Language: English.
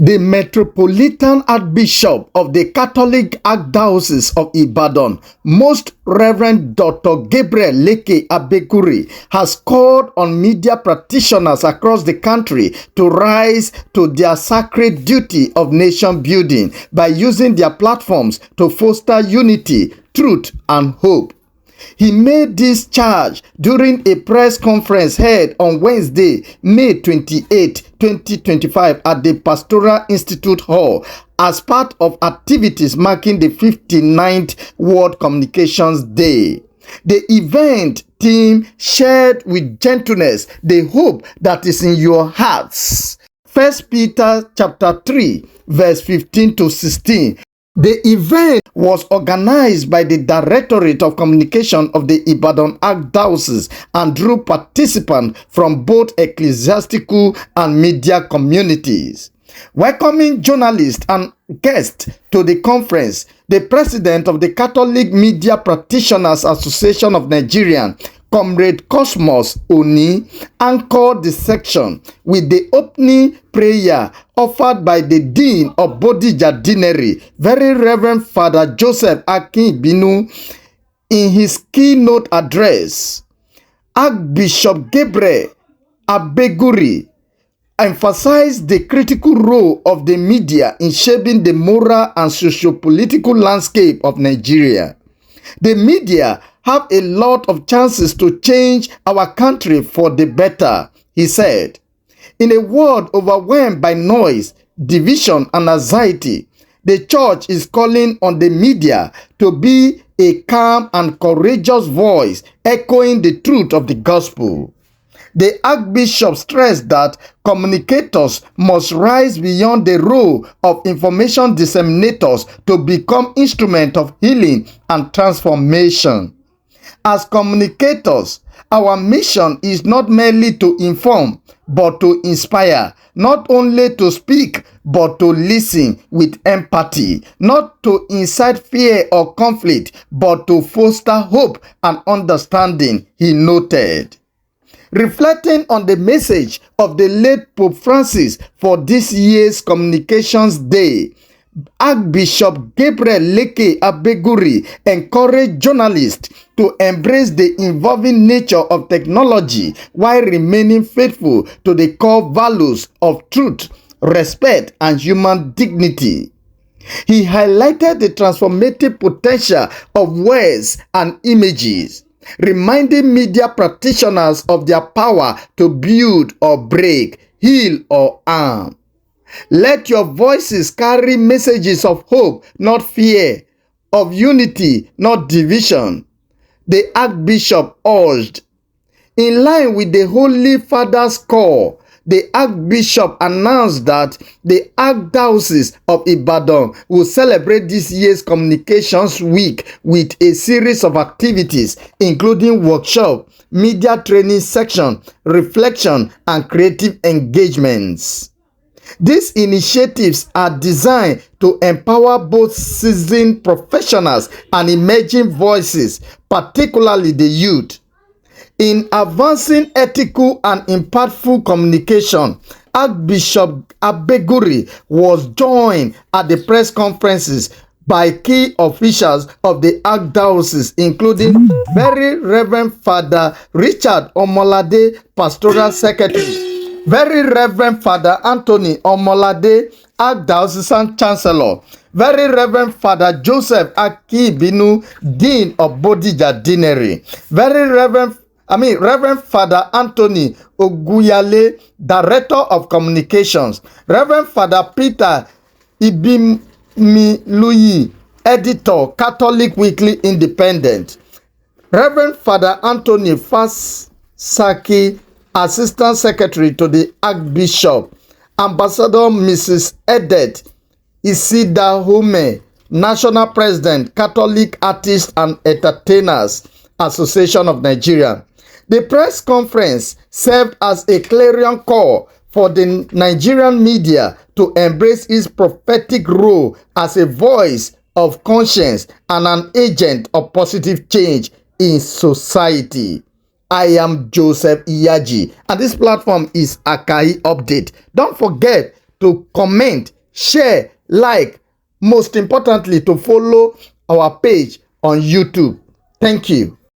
The Metropolitan Archbishop of the Catholic Archdiocese of Ibadan, Most Reverend Dr. Gabriel Leke Abegunrin, has called on media practitioners across the country to rise to their sacred duty of nation building by using their platforms to foster unity, truth, and hope. He made this charge during a press conference held on Wednesday, May 28, 2025 at the Pastoral Institute Hall as part of activities marking the 59th World Communications Day. The event theme shared with gentleness the hope that is in your hearts. 1 Peter chapter 3, verse 15 to 16. The event was organized by the Directorate of Communication of the Ibadan Archdiocese and drew participants from both ecclesiastical and media communities. Welcoming journalists and guests to the conference, the president of the Catholic Media Practitioners Association of Nigeria, Comrade Cosmos Oni, anchored the section with the opening prayer offered by the Dean of Bodija Deanery, Very Reverend Father Joseph Akinbinu. In his keynote address, Archbishop Gabriel Abegunrin emphasized the critical role of the media in shaping the moral and socio-political landscape of Nigeria. The media have a lot of chances to change our country for the better, he said. In a world overwhelmed by noise, division, and anxiety, the church is calling on the media to be a calm and courageous voice, echoing the truth of the gospel. The Archbishop stressed that communicators must rise beyond the role of information disseminators to become instruments of healing and transformation. As communicators, our mission is not merely to inform, but to inspire, not only to speak, but to listen with empathy, not to incite fear or conflict, but to foster hope and understanding, he noted. Reflecting on the message of the late Pope Francis for this year's Communications Day, Archbishop Gabriel Leke Abegunrin encouraged journalists to embrace the evolving nature of technology while remaining faithful to the core values of truth, respect, and human dignity. He highlighted the transformative potential of words and images, reminding media practitioners of their power to build or break, heal or harm. Let your voices carry messages of hope, not fear, of unity, not division, the Archbishop urged. In line with the Holy Father's call, the Archbishop announced that the Archdiocese of Ibadan will celebrate this year's Communications Week with a series of activities, including workshop, media training section, reflection, and creative engagements. These initiatives are designed to empower both seasoned professionals and emerging voices, particularly the youth. In advancing ethical and impactful communication, Archbishop Abegunrin was joined at the press conferences by key officials of the Archdiocese, including Very Reverend Father Richard Omolade, Pastoral Secretary, Very Reverend Father Anthony Omolade, Archdiocesan Chancellor, Very Reverend Father Joseph Akinbinu, Dean of Bodija Deanery, Reverend Father Anthony Oguyale, Director of Communications, Reverend Father Peter Ibimiluyi, Editor, Catholic Weekly Independent, Reverend Father Anthony Fasaki, Assistant Secretary to the Archbishop, Ambassador Mrs. Edet Isidahume, National President, Catholic Artists and Entertainers Association of Nigeria. The press conference served as a clarion call for the Nigerian media to embrace its prophetic role as a voice of conscience and an agent of positive change in society. I am Joseph Iyaji, and this platform is Akai Update. Don't forget to comment, share, like, most importantly, to follow our page on YouTube. Thank you.